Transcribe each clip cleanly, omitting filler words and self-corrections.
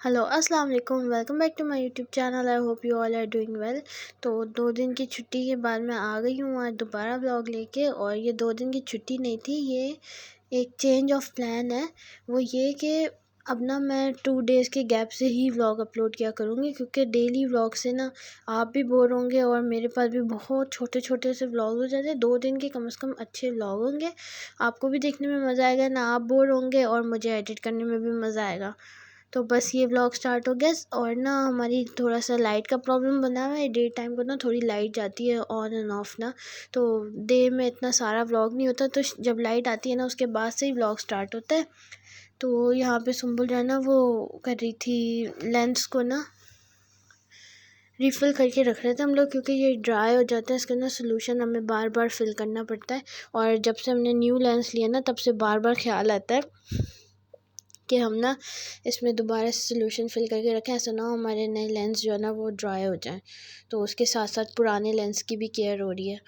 Hello अस्सलाम वालेकुम, welcome back to my YouTube channel. I hope you all are doing well. तो 2 दिन की छुट्टी के बाद मैं आ गई हूँ आज दोबारा व्लॉग लेके। और ये 2 दिन की छुट्टी नहीं थी, ये एक चेंज ऑफ प्लान है। वो ये कि अब ना मैं 2 डेज़ के गैप से ही व्लॉग अपलोड किया करूँगी, क्योंकि डेली व्लॉग से ना आप भी बोर होंगे और मेरे पास भी बहुत छोटे छोटे से व्लॉग हो जाते हैं। 2 दिन के कम से कम अच्छे व्लॉग होंगे, आपको भी देखने में मज़ा आएगा, ना आप बोर होंगे और मुझे एडिट करने में भी मज़ा आएगा। तो बस ये व्लॉग स्टार्ट हो गया। और ना हमारी थोड़ा सा लाइट का प्रॉब्लम बना हुआ है। डे टाइम को ना थोड़ी लाइट जाती है ऑन एंड ऑफ ना, तो डे में इतना सारा व्लॉग नहीं होता, तो जब लाइट आती है ना उसके बाद से ही व्लॉग स्टार्ट होता है। तो यहाँ पे सुम्बुल जो है ना वो कर रही थी लेंस को ना रिफ़िल करके रख रहे थे हम लोग, क्योंकि ये ड्राई हो जाता है, इसका ना सोल्यूशन हमें बार बार फिल करना पड़ता है। और जब से हमने न्यू लेंस लिया ना तब से बार बार ख्याल आता है कि हम ना इसमें दोबारा से सोल्यूशन फिल करके रखें, ऐसा ना हो हमारे नए लेंस जो है ना वो ड्राई हो जाएं। तो उसके साथ साथ पुराने लेंस की भी केयर हो रही है।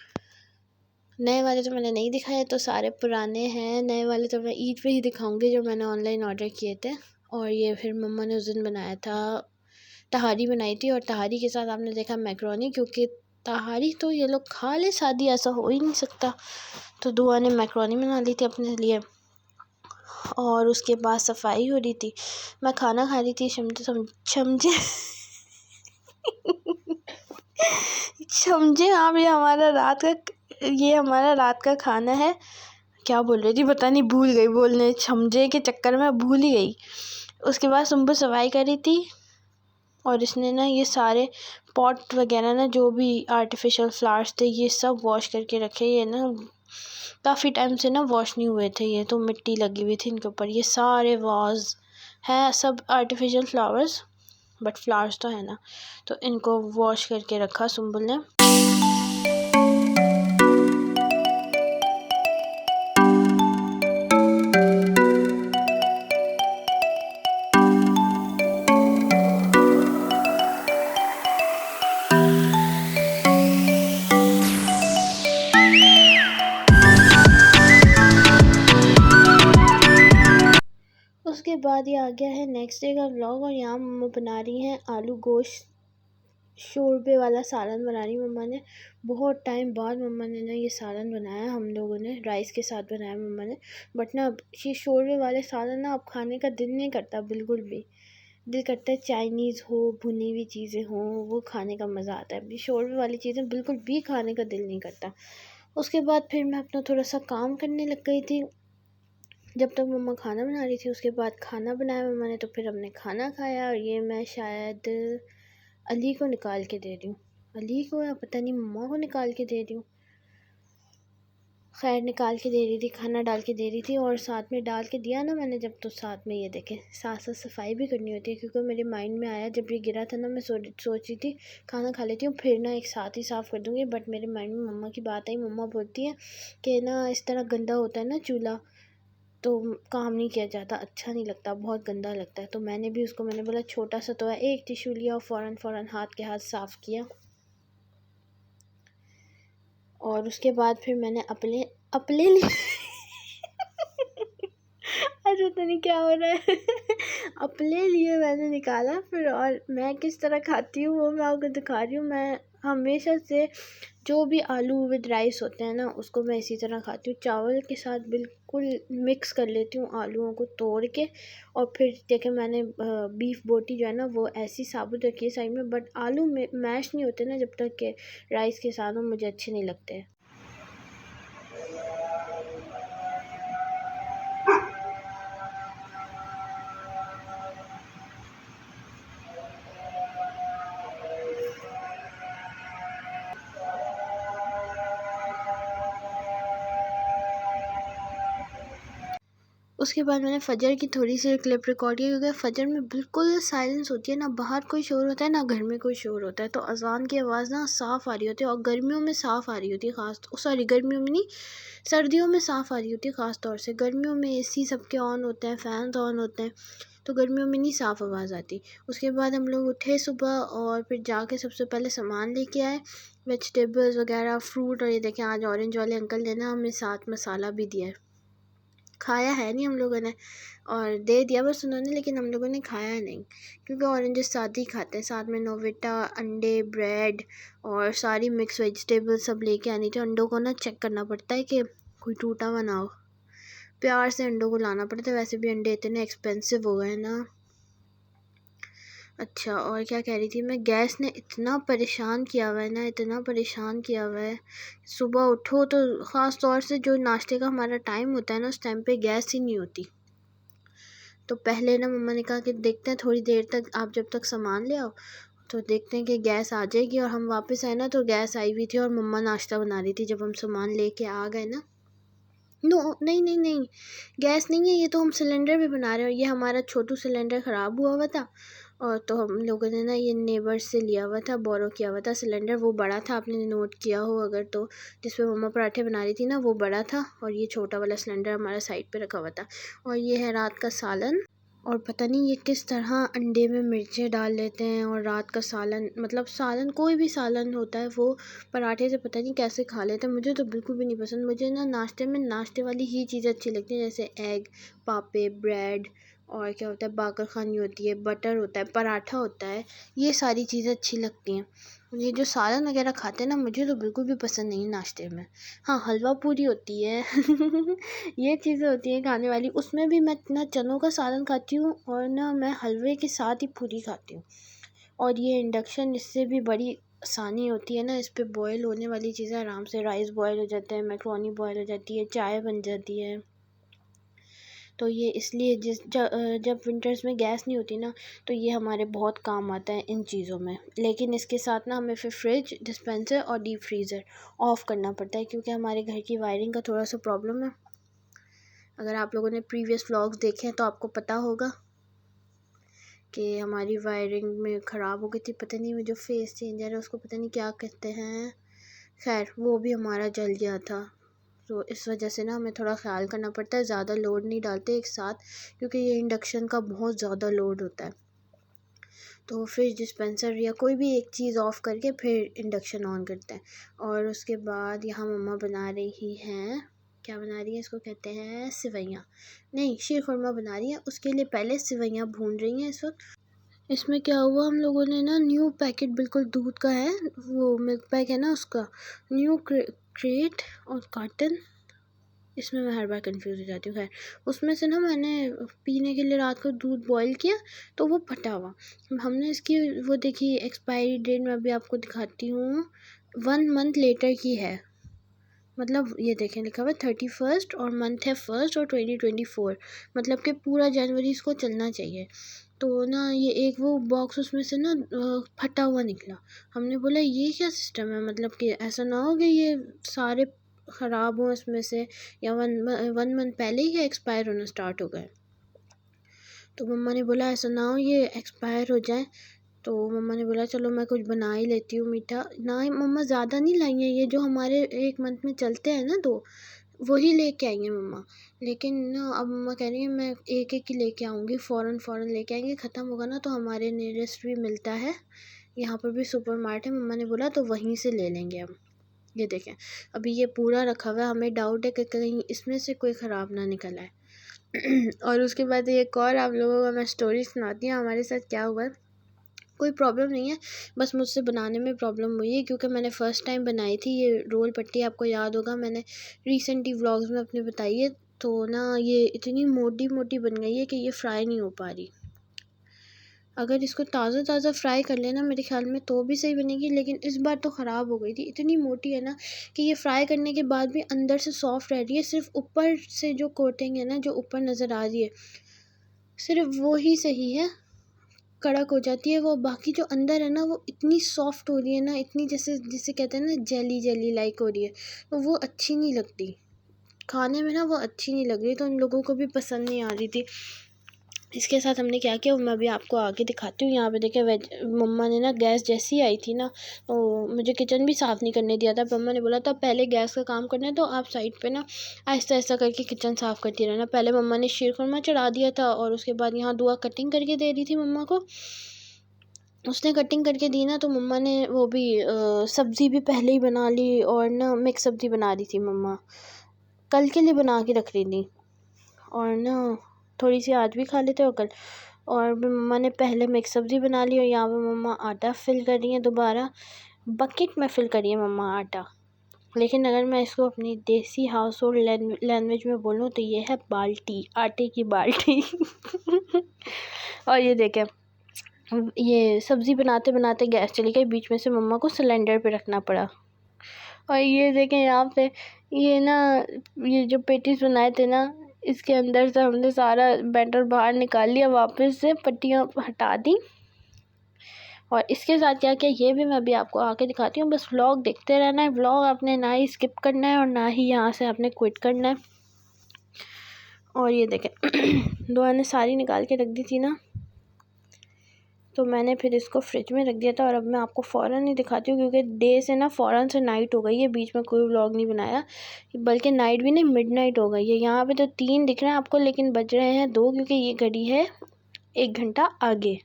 नए वाले तो मैंने नहीं दिखाए, तो सारे पुराने हैं। नए वाले तो मैं ईद पे ही दिखाऊंगी, जो मैंने ऑनलाइन ऑर्डर किए थे। और ये फिर मम्मा ने उस दिन बनाया था, तहारी बनाई थी। और तहारी के साथ आपने देखा मैक्रोनी, क्योंकि तहारी तो ये लोग खा ले, शादी ऐसा हो ही नहीं सकता। तो दुआ ने मैक्रोनी बना ली थी अपने लिए। और उसके बाद सफाई हो रही थी, मैं खाना खा रही थी। समझे समझे आप, ये हमारा रात का खाना है। क्या बोल रही थी पता नहीं, भूल गई बोलने, समझे के चक्कर में भूल ही गई। उसके बाद सुम्बु सफाई कर रही थी, और इसने ना ये सारे पॉट वगैरह ना जो भी आर्टिफिशियल फ्लावर्स थे ये सब वॉश करके रखे। ये ना काफ़ी टाइम से ना वॉश नहीं हुए थे, ये तो मिट्टी लगी हुई थी इनके ऊपर। ये सारे वाज है सब आर्टिफिशियल फ्लावर्स, बट फ्लावर्स तो है ना। तो इनको वॉश करके रखा सुम्बुल ने। उसके बाद ये आ गया है नेक्स्ट डे का व्लॉग। और यहाँ मम्मा बना रही हैं आलू गोश्त शोरबे वाला सालन बना रही मम्मा ने। बहुत टाइम बाद मम्मा ने ना ये सालन बनाया, हम लोगों ने राइस के साथ बनाया मम्मा ने। बट ना ये शोरबे वाले सालन ना अब खाने का दिल नहीं करता बिल्कुल भी। दिल करता है चाइनीज़ हो, भुनी हुई चीज़ें हों, वो खाने का मज़ा आता है। अभी शोरबे वाली चीज़ें बिल्कुल भी खाने का दिल नहीं करता। उसके बाद फिर मैं अपना थोड़ा सा काम करने लग गई थी, जब तक मम्मा खाना बना रही थी। उसके बाद खाना बनाया मम्मा ने, तो फिर हमने खाना खाया। और ये मैं शायद अली को निकाल के दे रही हूँ, अली को या पता नहीं मम्मा को निकाल के दे रही हूँ। खैर निकाल के दे रही थी, खाना डाल के दे रही थी। और साथ में डाल के दिया ना मैंने जब, तो साथ में ये देखें साथ साथ सफाई भी करनी होती है। क्योंकि मेरे माइंड में आया जब ये गिरा था ना, मैं सोच रही थी खाना खा लेती हूँ फिर ना एक साथ ही साफ़ कर दूँगी। बट मेरे माइंड में मम्मा की बात आई। मम्मा बोलती है कि ना इस तरह गंदा होता है ना चूल्हा, तो काम नहीं किया जाता, अच्छा नहीं लगता, बहुत गंदा लगता है। तो मैंने भी उसको मैंने बोला छोटा सा तो है, एक टिश्यू लिया और फ़ौरन हाथ के हाथ साफ़ किया। और उसके बाद फिर मैंने अपने अपने लिए आज पता नहीं क्या हो रहा है अपने लिए मैंने निकाला फिर। और मैं किस तरह खाती हूँ वो मैं आपको दिखा रही हूँ। मैं हमेशा से जो भी आलू विद राइस होते हैं ना उसको मैं इसी तरह खाती हूँ, चावल के साथ बिल्कुल मिक्स कर लेती हूँ आलूओं को तोड़ के। और फिर देखें मैंने बीफ बोटी जो है ना वो ऐसी साबुत रखी है साइड में। बट आलू में मैश नहीं होते ना जब तक के राइस के साथ, वो मुझे अच्छे नहीं लगते। उसके बाद मैंने फ़जर की थोड़ी सी क्लिप रिकॉर्ड की, क्योंकि फ़जर में बिल्कुल साइलेंस होती है ना, बाहर कोई शोर होता है ना घर में कोई शोर होता है। तो अज़ान की आवाज़ ना साफ़ आ रही होती है, और गर्मियों में साफ़ आ रही होती है गर्मियों में नहीं, सर्दियों में साफ़ आ रही होती है ख़ास तौर से। गर्मियों में एसी सबके ऑन होते हैं, फ़ैन ऑन होते हैं, तो गर्मियों में नहीं साफ़ आवाज़ आती। उसके बाद हम लोग उठे सुबह, और फिर जाके सबसे पहले सामान लेके आए, वेजिटेबल्स वगैरह, फ्रूट। और ये देखें आज ऑरेंज वाले अंकल ने ना हमें साथ मसाला भी दिया है खाया है नहीं हम लोगों ने, और दे दिया बस उन्होंने, लेकिन हम लोगों ने खाया नहीं क्योंकि ऑरेंजेस साथ ही खाते हैं। साथ में नोविटा, अंडे, ब्रेड और सारी मिक्स वेजिटेबल सब लेके आनी थी। अंडों को ना चेक करना पड़ता है कि कोई टूटा हुआ ना हो, प्यार से अंडों को लाना पड़ता है। वैसे भी अंडे इतने एक्सपेंसिव हो गए ना। अच्छा, और क्या कह रही थी मैं, गैस ने इतना परेशान किया हुआ है ना, इतना परेशान किया हुआ है। सुबह उठो तो ख़ास तौर से जो नाश्ते का हमारा टाइम होता है ना, उस टाइम पे गैस ही नहीं होती। तो पहले ना मम्मा ने कहा कि देखते हैं थोड़ी देर तक, आप जब तक सामान ले आओ तो देखते हैं कि गैस आ जाएगी। और हम वापस आए ना तो गैस आई हुई थी और मम्मा नाश्ता बना रही थी जब हम सामान लेके आ गए ना। नो नहीं नहीं नहीं, गैस नहीं है ये, तो हम सिलेंडर भी बना रहे हैं। ये हमारा छोटू सिलेंडर ख़राब हुआ था, और तो हम लोगों ने ना ये नेबर से लिया हुआ था, बोरो किया हुआ था सिलेंडर। वो बड़ा था, आपने नोट किया हो अगर तो, जिसपे मम्मा पराठे बना रही थी ना, वो बड़ा था। और ये छोटा वाला सिलेंडर हमारा साइड पे रखा हुआ था। और ये है रात का सालन। और पता नहीं ये किस तरह अंडे में मिर्चें डाल लेते हैं, और रात का सालन, मतलब सालन कोई भी सालन होता है वो पराठे से पता नहीं कैसे खा लेते हैं। मुझे तो बिल्कुल भी नहीं पसंद। मुझे ना नाश्ते में नाश्ते वाली ही चीज़ें अच्छी लगती हैं, जैसे एग, पापे, ब्रेड, और क्या होता है, बाकर खानी होती है, बटर होता है, पराठा होता है, ये सारी चीज़ें अच्छी लगती हैं। ये जो सालन वगैरह खाते हैं ना, मुझे तो बिल्कुल भी पसंद नहीं है नाश्ते में। हाँ, हलवा पूरी होती है ये चीज़ें होती हैं खाने वाली। उसमें भी मैं ना चनों का सालन खाती हूँ, और ना मैं हलवे के साथ ही पूरी खाती हूँ। और ये इंडक्शन, इससे भी बड़ी आसानी होती है ना, इस पे बॉयल होने वाली चीज़ें आराम से, राइस बॉयल हो जाते हैं, मैक्रोनी बॉयल हो जाती है, चाय बन जाती है। तो ये इसलिए जब विंटर्स में गैस नहीं होती ना, तो ये हमारे बहुत काम आता है इन चीज़ों में। लेकिन इसके साथ ना हमें फिर फ्रिज, डिस्पेंसर और डीप फ्रीज़र ऑफ़ करना पड़ता है, क्योंकि हमारे घर की वायरिंग का थोड़ा सा प्रॉब्लम है। अगर आप लोगों ने प्रीवियस व्लॉग्स देखे हैं तो आपको पता होगा कि हमारी वायरिंग में ख़राब हो गई थी। पता नहीं, वो जो फेस चेंजर है उसको पता नहीं क्या कहते हैं, खैर वो भी हमारा जल गया था। तो इस वजह से ना हमें थोड़ा ख़्याल करना पड़ता है, ज़्यादा लोड नहीं डालते एक साथ, क्योंकि ये इंडक्शन का बहुत ज़्यादा लोड होता है। तो फ्रिज, डिस्पेंसर या कोई भी एक चीज़ ऑफ़ करके फिर इंडक्शन ऑन करते हैं। और उसके बाद यहाँ मम्मा बना रही हैं, क्या बना रही है, इसको कहते हैं सिवैयाँ, नहीं शीर खुरमा बना रही हैं। उसके लिए पहले सिवैयाँ भून रही हैं इस वक्त। इसमें क्या हुआ, हम लोगों ने ना न्यू पैकेट, बिल्कुल दूध का है वो, मिल्क पैक है ना उसका, न्यू क्रेट और कार्टन, इसमें मैं हर बार कंफ्यूज हो जाती हूँ। खैर, उसमें से ना मैंने पीने के लिए रात को दूध बॉईल किया तो वो फटा हुआ। हमने इसकी वो देखी एक्सपायरी डेट, मैं अभी आपको दिखाती हूँ, 1 मंथ लेटर की है। मतलब ये देखें लिखा हुआ 31 और मंथ है 1 और 2024, मतलब कि पूरा जनवरी इसको चलना चाहिए। तो ना ये एक वो बॉक्स उसमें से ना फटा हुआ निकला। हमने बोला ये क्या सिस्टम है, मतलब कि ऐसा ना हो कि ये सारे ख़राब हों इसमें से, या 1 मंथ पहले ही एक्सपायर होना स्टार्ट हो गए। तो मम्मा ने बोला ऐसा ना हो ये एक्सपायर हो जाए। तो मम्मा ने बोला चलो मैं कुछ बना ही लेती हूँ मीठा। ना मम्मा ज़्यादा नहीं लाई हैं, ये जो हमारे 1 मंथ में चलते हैं ना 2, वही लेके आई हैं मम्मा। लेकिन ना अब मम्मा कह रही हैं मैं एक एक ही लेके आऊँगी, फ़ौरन लेके आएंगे, ख़त्म होगा ना तो हमारे नियरेस्ट भी मिलता है, यहाँ पर भी सुपर मार्ट है। मम्मा ने बोला तो वहीं से ले लेंगे हम। ये देखें, अभी ये पूरा रखा हुआ है, हमें डाउट है कि कहीं इसमें से कोई ख़राब ना निकल आए। और उसके बाद एक और आप लोगों को मैं स्टोरी सुनाती हूँ हमारे साथ क्या हुआ है। कोई प्रॉब्लम नहीं है, बस मुझसे बनाने में प्रॉब्लम हुई है, क्योंकि मैंने फ़र्स्ट टाइम बनाई थी ये रोल पट्टी, आपको याद होगा मैंने रिसेंटली व्लॉग्स में अपने बताई है। तो ना ये इतनी मोटी मोटी बन गई है कि ये फ्राई नहीं हो पा रही। अगर इसको ताज़ा फ्राई कर लेना मेरे ख्याल में तो भी सही बनेगी, लेकिन इस बार तो ख़राब हो गई थी। इतनी मोटी है ना कि ये फ्राई करने के बाद भी अंदर से सॉफ्ट रह रही है, सिर्फ ऊपर से जो कोटिंग है ना, जो ऊपर नज़र आ रही है, सिर्फ वो ही सही है, कड़क हो जाती है वो। बाकी जो अंदर है ना वो इतनी सॉफ्ट हो रही है ना, इतनी जैसे जिसे कहते हैं ना जेली जेली लाइक हो रही है, तो वो अच्छी नहीं लगती खाने में ना, वो अच्छी नहीं लग रही, तो उन लोगों को भी पसंद नहीं आ रही थी। इसके साथ हमने क्या किया मैं अभी आपको आगे दिखाती हूँ। यहाँ पे देखिए मम्मा ने ना गैस जैसी आई थी ना, तो मुझे किचन भी साफ़ नहीं करने दिया था। मम्मा ने बोला था पहले गैस का काम करना है तो आप साइड पे ना आहिस्ता आहिस्ता करके किचन साफ़ करती रहना। पहले मम्मा ने शीर खुरमा चढ़ा दिया था, और उसके बाद यहाँ दुआ कटिंग करके दे रही थी मम्मा को। उसने कटिंग करके दी ना, तो मम्मा ने वो भी सब्ज़ी भी पहले ही बना ली, और ना मिक्स सब्ज़ी बना रही थी मम्मा, कल के लिए बना के रख रही थी। और ना थोड़ी सी आज भी खा लेते हो कल। और मम्मा ने पहले मिक्स सब्ज़ी बना ली और यहाँ पे मम्मा आटा फिल कर रही है, दोबारा बकेट में फिल करिए मम्मा आटा। लेकिन अगर मैं इसको अपनी देसी हाउस होल्ड लैंग्वेज में बोलूँ तो ये है बाल्टी, आटे की बाल्टी। और ये देखें, ये सब्ज़ी बनाते बनाते गैस चली गई, बीच में से मम्मा को सिलेंडर पे रखना पड़ा। और ये देखें यहाँ पे ये ना, ये जो पेटीज बनाए थे ना, इसके अंदर से हमने सारा बैटर बाहर निकाल लिया, वापस से पट्टियाँ हटा दी। और इसके साथ क्या क्या ये भी मैं अभी आपको आके दिखाती हूँ। बस व्लॉग देखते रहना है, व्लॉग आपने ना ही स्किप करना है और ना ही यहाँ से आपने क्विट करना है। और ये देखें दुआ ने सारी निकाल के रख दी थी ना, तो मैंने फिर इसको फ्रिज में रख दिया था। और अब मैं आपको फ़ौरन नहीं दिखाती हूँ क्योंकि डे से ना फ़ौरन से नाइट हो गई है, बीच में कोई व्लॉग नहीं बनाया, बल्कि नाइट भी नहीं, मिडनाइट हो गई है। यहाँ पे तो 3 दिख रहे हैं आपको, लेकिन बज रहे हैं 2 क्योंकि ये घड़ी है 1 घंटा आगे।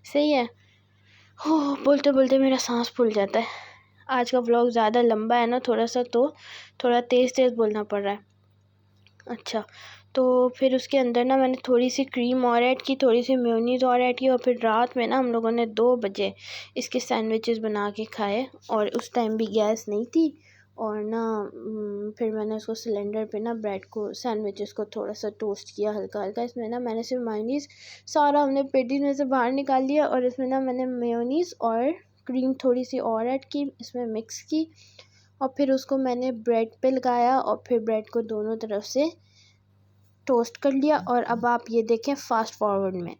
सही है। हो बोलते बोलते मेरा सांस फूल जाता है। आज का व्लॉग ज़्यादा लंबा है ना थोड़ा सा, तो थोड़ा तेज़ तेज़ बोलना पड़ रहा है। अच्छा, तो फिर उसके अंदर ना मैंने थोड़ी सी क्रीम और ऐड की, थोड़ी सी मेयोनीज़ और ऐड की। और फिर रात में ना हम लोगों ने 2 बजे इसके सैंडविचेस बना के खाए, और उस टाइम भी गैस नहीं थी। और ना फिर मैंने उसको सिलेंडर पे ना ब्रेड को, सैंडविचेस को थोड़ा सा टोस्ट किया हल्का हल्का। इसमें ना मैंने सिर्फ मेयोनीज़, सारा हमने पेटीज में से बाहर निकाल लिया, और इसमें ना मैंने मेयोनीज़ और क्रीम थोड़ी सी और ऐड की, इसमें मिक्स की। और फिर उसको मैंने ब्रेड पे लगाया और फिर ब्रेड को दोनों तरफ से टोस्ट कर लिया। और अब आप ये देखें फास्ट फॉरवर्ड में।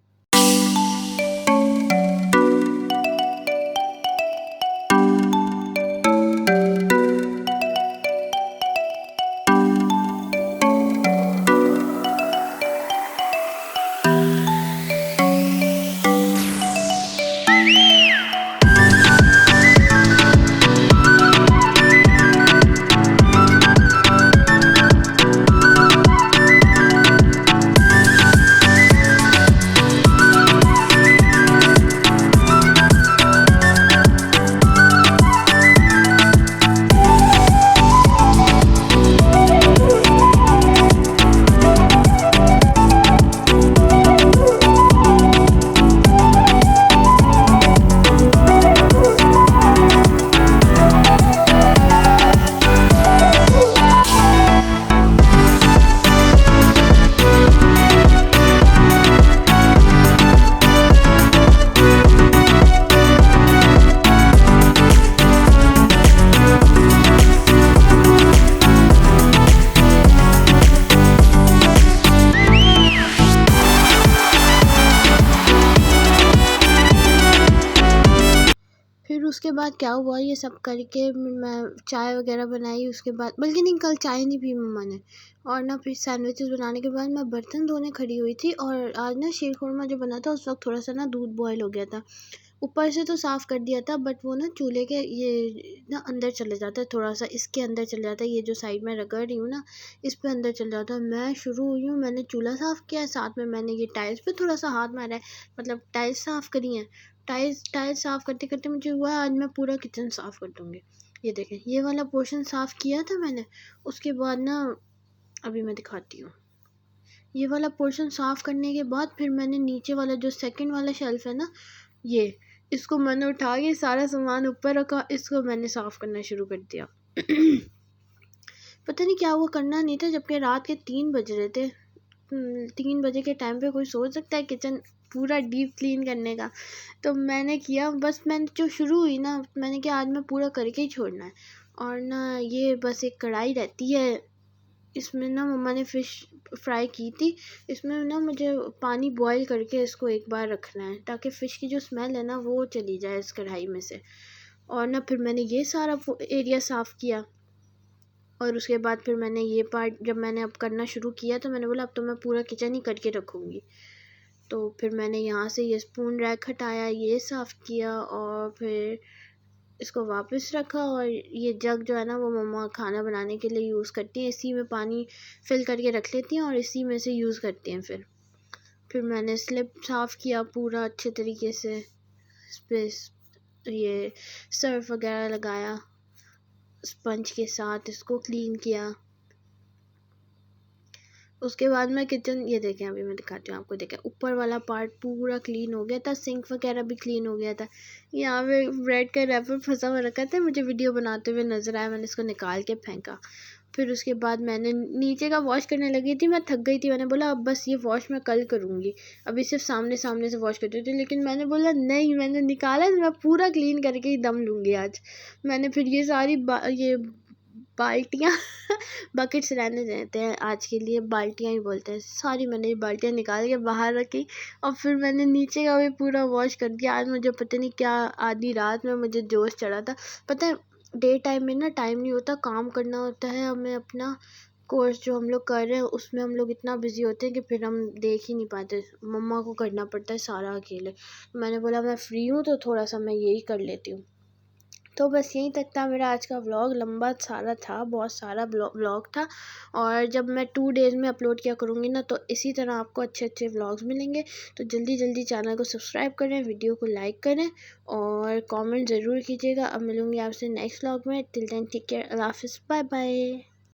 फिर उसके बाद क्या हुआ, ये सब करके मैं चाय वगैरह बनाई। उसके बाद, बल्कि नहीं, कल चाय नहीं पी मम्मा ने। और ना फिर सैंडविचेस बनाने के बाद मैं बर्तन धोने खड़ी हुई थी। और आज ना शीर खुरमा जो बना था उस वक्त थोड़ा सा ना दूध बॉयल हो गया था। ऊपर से तो साफ़ कर दिया था, बट वो ना चूल्हे के ये ना अंदर चले जाता है, थोड़ा सा इसके अंदर चले जाता है। ये जो साइड में रगड़ रही हूँ ना, इस पे अंदर चल जाता है। मैं शुरू हुई हूँ, मैंने चूल्हा साफ़ किया है, साथ में मैंने ये टाइल्स पे थोड़ा सा हाथ मारा है, मतलब टाइल्स साफ़ करी हैं। टाइल्स साफ़ करते करते मुझे हुआ आज मैं पूरा किचन साफ़ कर दूँगी। ये देखें, ये वाला पोर्शन साफ़ किया था मैंने। उसके बाद ना अभी मैं दिखाती हूँ। ये वाला पोर्शन साफ़ करने के बाद फिर मैंने नीचे वाला जो सेकंड वाला शेल्फ है ना, ये इसको मैंने उठा के सारा सामान ऊपर रखा, इसको मैंने साफ़ करना शुरू कर दिया। पता नहीं क्या हुआ, करना नहीं था, जबकि रात के 3 बज रहे थे। 3 बजे के टाइम पे कोई सोच सकता है किचन पूरा डीप क्लीन करने का? तो मैंने किया, बस मैंने जो शुरू हुई ना, मैंने कहा आज मैं पूरा करके ही छोड़ना है। और ना ये बस एक कढ़ाई रहती है, इसमें ना मम्मा ने फ़िश फ्राई की थी। इसमें ना मुझे पानी बॉईल करके इसको एक बार रखना है, ताकि फ़िश की जो स्मेल है ना वो चली जाए इस कढ़ाई में से। और ना फिर मैंने ये सारा एरिया साफ़ किया। और उसके बाद फिर मैंने ये पार्ट, जब मैंने अब करना शुरू किया तो मैंने बोला अब तो मैं पूरा किचन ही करके रखूँगी। तो फिर मैंने यहाँ से ये स्पून रैक हटाया, ये साफ़ किया, और फिर इसको वापस रखा। और ये जग जो है ना वो मम्मा खाना बनाने के लिए यूज़ करती हैं, इसी में पानी फिल करके रख लेती हैं और इसी में से यूज़ करती हैं। फिर मैंने स्लिप साफ़ किया पूरा अच्छे तरीके से, इस पर ये सर्फ वगैरह लगाया, स्पंज के साथ इसको क्लीन किया। उसके बाद मैं किचन, ये देखें अभी मैं दिखाती हूँ आपको, देखें ऊपर वाला पार्ट पूरा क्लीन हो गया था, सिंक वगैरह भी क्लीन हो गया था। यहाँ पे ब्रेड का रैपर फंसा हुआ रखा था, मुझे वीडियो बनाते हुए नज़र आया, मैंने इसको निकाल के फेंका। फिर उसके बाद मैंने नीचे का वॉश करने लगी थी, मैं थक गई थी, मैंने बोला अब बस ये वॉश मैं कल करूँगी, अभी सिर्फ सामने सामने से वॉश करती थी। लेकिन मैंने बोला नहीं, मैंने निकाला तो मैं पूरा क्लीन करके ही दम लूँगी आज। मैंने फिर ये सारी ये बाल्टियाँ बकेट्स रहने देते हैं आज के लिए, बाल्टियाँ ही बोलते हैं, सारी मैंने ये बाल्टियाँ निकाल के बाहर रखी और फिर मैंने नीचे का भी पूरा वॉश कर दिया। आज मुझे पता नहीं क्या आधी रात में मुझे जोश चढ़ा था। पता है डे टाइम में ना टाइम नहीं होता, काम करना होता है हमें, अपना कोर्स जो हम लोग कर रहे हैं उसमें हम लोग इतना बिजी होते हैं कि फिर हम देख ही नहीं पाते, मम्मा को करना पड़ता है सारा अकेले। मैंने बोला मैं फ्री हूँ तो थोड़ा सा मैं यही कर लेती हूँ। तो बस यहीं तक था मेरा आज का व्लॉग, लंबा सारा था, बहुत सारा व्लॉग था। और जब मैं 2 डेज़ में अपलोड किया करूँगी ना तो इसी तरह आपको अच्छे अच्छे व्लॉग्स मिलेंगे। तो जल्दी जल्दी चैनल को सब्सक्राइब करें, वीडियो को लाइक करें और कमेंट ज़रूर कीजिएगा। अब मिलूँगी आपसे नेक्स्ट व्लॉग में। टिल देन टेक केयर, अल्लाह हाफ़िज़, बाय बाय।